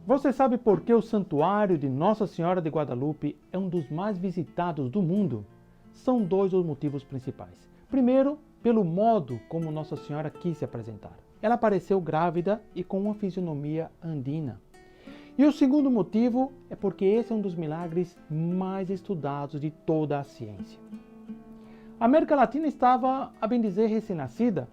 Você sabe por que o santuário de Nossa Senhora de Guadalupe é um dos mais visitados do mundo? São dois os motivos principais. Primeiro, pelo modo como Nossa Senhora quis se apresentar. Ela apareceu grávida e com uma fisionomia andina. E o segundo motivo é porque esse é um dos milagres mais estudados de toda a ciência. A América Latina estava, a bem dizer, recém-nascida.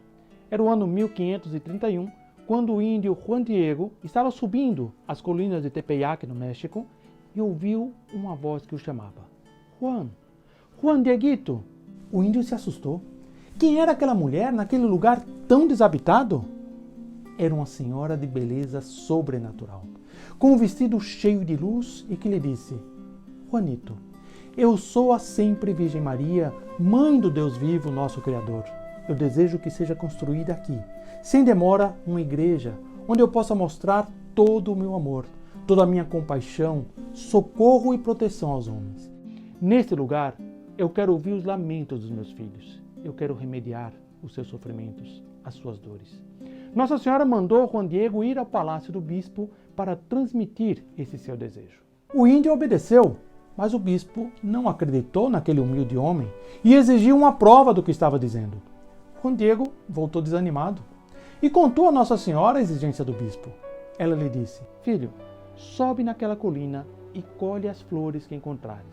Era o ano 1531, quando o índio Juan Diego estava subindo as colinas de Tepeyac, no México, e ouviu uma voz que o chamava. Juan Dieguito! O índio se assustou. Quem era aquela mulher naquele lugar tão desabitado? Era uma senhora de beleza sobrenatural, com um vestido cheio de luz e que lhe disse: Juanito, eu sou a sempre Virgem Maria, Mãe do Deus vivo, nosso Criador. Eu desejo que seja construída aqui, sem demora, uma igreja, onde eu possa mostrar todo o meu amor, toda a minha compaixão, socorro e proteção aos homens. Neste lugar, eu quero ouvir os lamentos dos meus filhos. Eu quero remediar os seus sofrimentos, as suas dores. Nossa Senhora mandou Juan Diego ir ao palácio do bispo para transmitir esse seu desejo. O índio obedeceu, mas o bispo não acreditou naquele humilde homem e exigiu uma prova do que estava dizendo. Juan Diego voltou desanimado e contou a Nossa Senhora a exigência do bispo. Ela lhe disse: Filho, sobe naquela colina e colhe as flores que encontrares.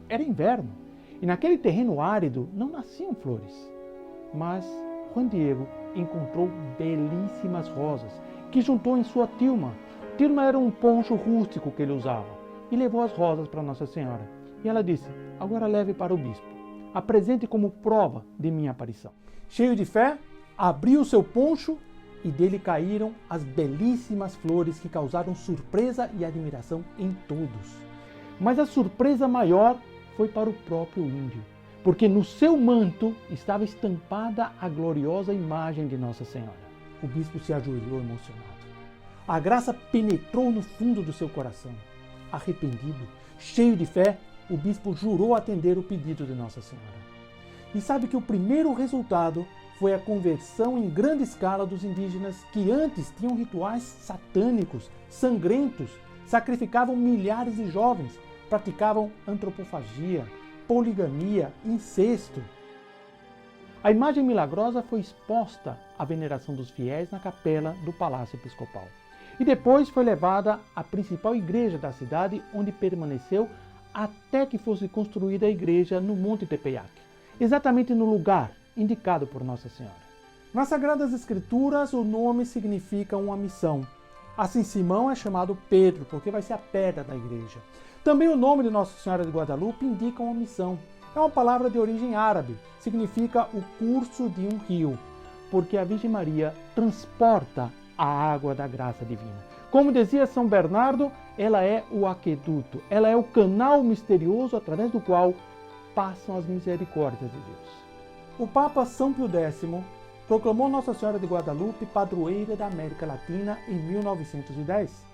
Era inverno e naquele terreno árido não nasciam flores. Mas Juan Diego encontrou belíssimas rosas que juntou em sua tilma. Tilma era um poncho rústico que ele usava e levou as rosas para Nossa Senhora. E ela disse: agora leve para o bispo. Apresente como prova de minha aparição. Cheio de fé, abriu o seu poncho e dele caíram as belíssimas flores que causaram surpresa e admiração em todos. Mas a surpresa maior foi para o próprio índio, porque no seu manto estava estampada a gloriosa imagem de Nossa Senhora. O bispo se ajoelhou emocionado. A graça penetrou no fundo do seu coração. Arrependido, cheio de fé, o bispo jurou atender o pedido de Nossa Senhora. E sabe que o primeiro resultado foi a conversão em grande escala dos indígenas que antes tinham rituais satânicos, sangrentos, sacrificavam milhares de jovens, praticavam antropofagia, poligamia, incesto. A imagem milagrosa foi exposta à veneração dos fiéis na capela do Palácio Episcopal. E depois foi levada à principal igreja da cidade, onde permaneceu até que fosse construída a igreja no Monte Tepeyac, exatamente no lugar indicado por Nossa Senhora. Nas Sagradas Escrituras, o nome significa uma missão. Assim, Simão é chamado Pedro, porque vai ser a pedra da igreja. Também o nome de Nossa Senhora de Guadalupe indica uma missão. É uma palavra de origem árabe, significa o curso de um rio, porque a Virgem Maria transporta a água da graça divina. Como dizia São Bernardo, ela é o aqueduto, ela é o canal misterioso através do qual passam as misericórdias de Deus. O Papa São Pio X proclamou Nossa Senhora de Guadalupe padroeira da América Latina em 1910.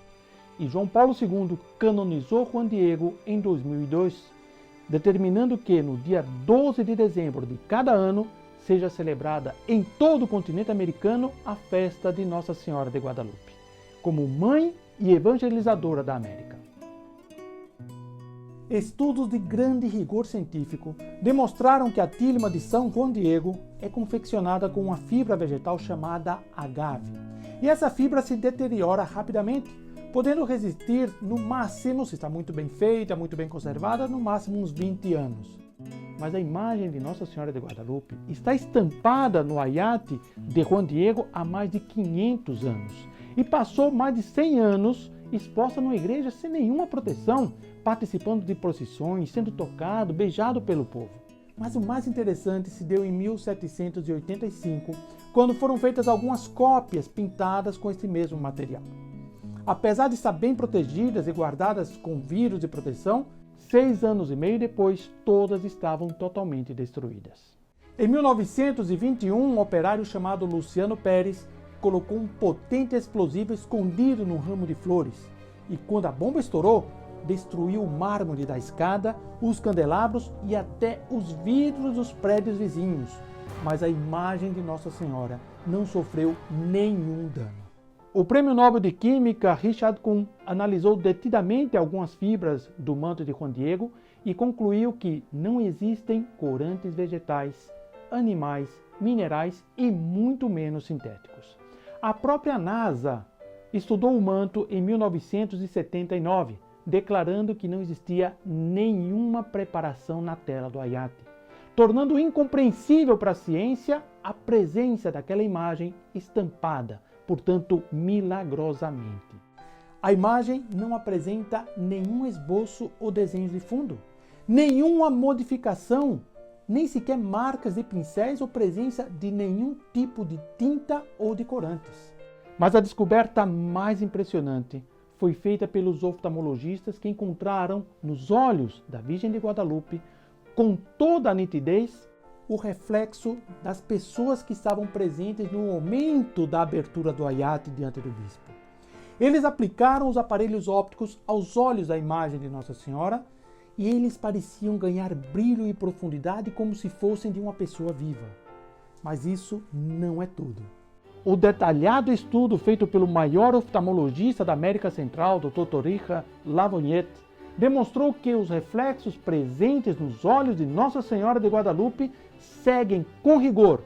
E João Paulo II canonizou Juan Diego em 2002, determinando que no dia 12 de dezembro de cada ano seja celebrada em todo o continente americano a festa de Nossa Senhora de Guadalupe, como mãe e evangelizadora da América. Estudos de grande rigor científico demonstraram que a tilma de São Juan Diego é confeccionada com uma fibra vegetal chamada agave. E essa fibra se deteriora rapidamente, podendo resistir no máximo, se está muito bem feita, muito bem conservada, no máximo uns 20 anos. Mas a imagem de Nossa Senhora de Guadalupe está estampada no ayate de Juan Diego há mais de 500 anos e passou mais de 100 anos exposta numa igreja sem nenhuma proteção, participando de procissões, sendo tocado, beijado pelo povo. Mas o mais interessante se deu em 1785, quando foram feitas algumas cópias pintadas com esse mesmo material. Apesar de estar bem protegidas e guardadas com vírus de proteção, 6 anos e meio depois, todas estavam totalmente destruídas. Em 1921, um operário chamado Luciano Pérez colocou um potente explosivo escondido num ramo de flores e, quando a bomba estourou, destruiu o mármore da escada, os candelabros e até os vidros dos prédios vizinhos. Mas a imagem de Nossa Senhora não sofreu nenhum dano. O Prêmio Nobel de Química Richard Kuhn analisou detidamente algumas fibras do manto de Juan Diego e concluiu que não existem corantes vegetais, animais, minerais e muito menos sintéticos. A própria NASA estudou o manto em 1979, declarando que não existia nenhuma preparação na tela do Ayate, tornando incompreensível para a ciência a presença daquela imagem estampada, portanto, milagrosamente. A imagem não apresenta nenhum esboço ou desenho de fundo, nenhuma modificação, nem sequer marcas de pincéis ou presença de nenhum tipo de tinta ou de corantes. Mas a descoberta mais impressionante foi feita pelos oftalmologistas que encontraram nos olhos da Virgem de Guadalupe, com toda a nitidez, o reflexo das pessoas que estavam presentes no momento da abertura do Ayate diante do bispo. Eles aplicaram os aparelhos ópticos aos olhos da imagem de Nossa Senhora e eles pareciam ganhar brilho e profundidade como se fossem de uma pessoa viva. Mas isso não é tudo. O detalhado estudo feito pelo maior oftalmologista da América Central, Dr. Torija Lavognet, demonstrou que os reflexos presentes nos olhos de Nossa Senhora de Guadalupe seguem com rigor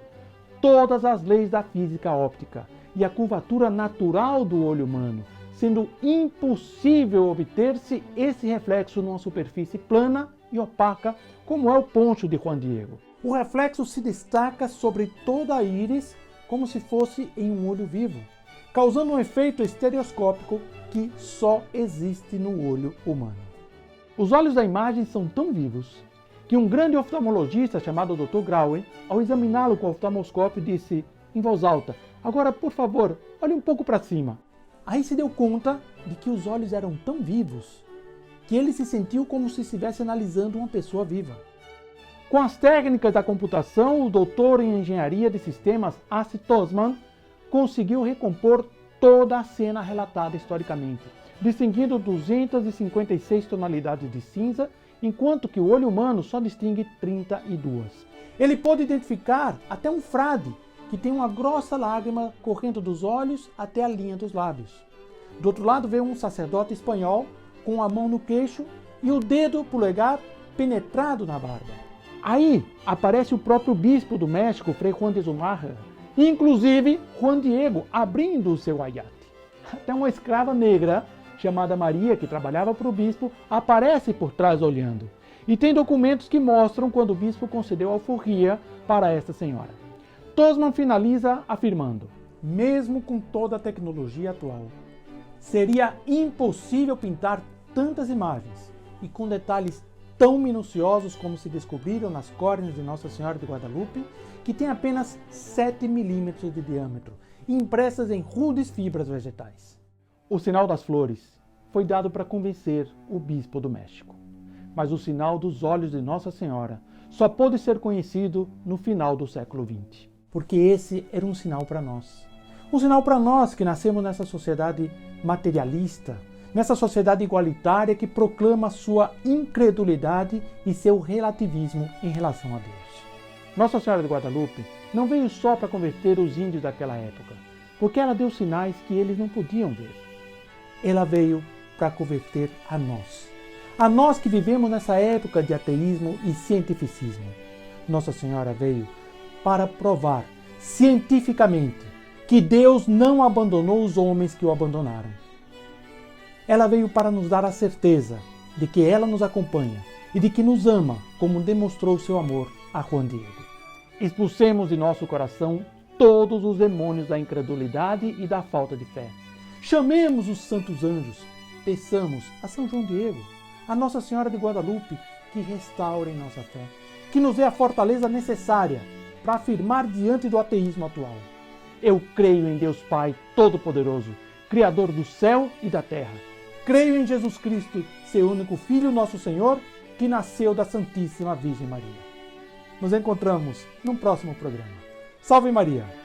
todas as leis da física óptica e a curvatura natural do olho humano, sendo impossível obter-se esse reflexo numa superfície plana e opaca, como é o poncho de Juan Diego. O reflexo se destaca sobre toda a íris como se fosse em um olho vivo, causando um efeito estereoscópico que só existe no olho humano. Os olhos da imagem são tão vivos que um grande oftalmologista chamado Dr. Graue, ao examiná-lo com o oftalmoscópio, disse em voz alta: "Agora, por favor, olhe um pouco para cima." Aí se deu conta de que os olhos eram tão vivos que ele se sentiu como se estivesse analisando uma pessoa viva. Com as técnicas da computação, o doutor em engenharia de sistemas Asti Tosman conseguiu recompor toda a cena relatada historicamente, distinguindo 256 tonalidades de cinza, enquanto que o olho humano só distingue 32. Ele pôde identificar até um frade, que tem uma grossa lágrima correndo dos olhos até a linha dos lábios. Do outro lado veio um sacerdote espanhol com a mão no queixo e o dedo polegar penetrado na barba. Aí aparece o próprio bispo do México, Frei Juan de Zumarra, e inclusive Juan Diego abrindo o seu Ayate. Até uma escrava negra chamada Maria, que trabalhava para o bispo, aparece por trás olhando. E tem documentos que mostram quando o bispo concedeu alforria para esta senhora. Tosman finaliza afirmando: mesmo com toda a tecnologia atual, seria impossível pintar tantas imagens e com detalhes tão minuciosos como se descobriram nas córneas de Nossa Senhora de Guadalupe, que tem apenas 7 milímetros de diâmetro e impressas em rudes fibras vegetais. O sinal das flores foi dado para convencer o bispo do México, mas o sinal dos olhos de Nossa Senhora só pôde ser conhecido no final do século XX, porque esse era um sinal para nós. Um sinal para nós que nascemos nessa sociedade materialista, nessa sociedade igualitária que proclama sua incredulidade e seu relativismo em relação a Deus. Nossa Senhora de Guadalupe não veio só para converter os índios daquela época, porque ela deu sinais que eles não podiam ver. Ela veio para converter a nós que vivemos nessa época de ateísmo e cientificismo. Nossa Senhora veio para provar cientificamente que Deus não abandonou os homens que o abandonaram. Ela veio para nos dar a certeza de que ela nos acompanha e de que nos ama, como demonstrou seu amor a Juan Diego. Expulsemos de nosso coração todos os demônios da incredulidade e da falta de fé. Chamemos os santos anjos, peçamos a São João Diego, a Nossa Senhora de Guadalupe, que restaurem nossa fé, que nos dê a fortaleza necessária para afirmar diante do ateísmo atual: eu creio em Deus Pai Todo-Poderoso, Criador do céu e da terra. Creio em Jesus Cristo, seu único Filho, nosso Senhor, que nasceu da Santíssima Virgem Maria. Nos encontramos no próximo programa. Salve Maria!